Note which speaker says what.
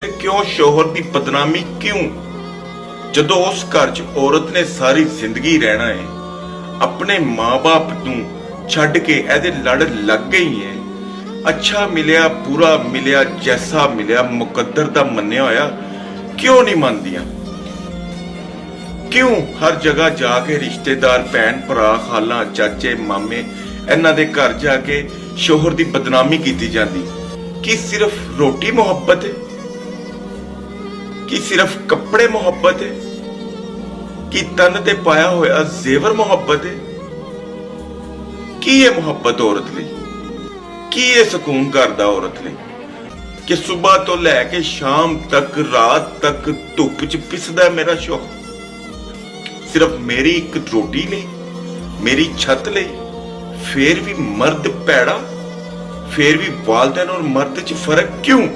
Speaker 1: क्यों शोहर की बदनामी क्यों? जदों उस घर च औरत ने सारी जिंदगी रहना है, अपने मां बाप नूं छड्ड के एदे लड़ लग गई है। अच्छा मिलिया बुरा मिलिया जैसा मिलिया मुकद्दर दा मन्निया होया क्यों नहीं मानदियां? क्यों हर जगह जाके रिश्तेदार भैन भरा खाला चाचे मामे इन्हां दे घर जाके शोहर दी बदनामी कीती जांदी? कि सिर्फ रोटी मोहब्बत है? कि सिर्फ कपड़े मोहब्बत है? कि तन ते पाया होया जेवर मोहब्बत है? की ये मोहब्बत औरत लई? की ये सुकून करदा औरत लई? कि सुबह तो लैके शाम तक रात तक धुप च पिसदा मेरा शौहर सिर्फ मेरी एक रोटी लई, मेरी छत लई? फिर भी मर्द पैड़ा, फिर भी वालदैन और मर्द च फर्क क्यों?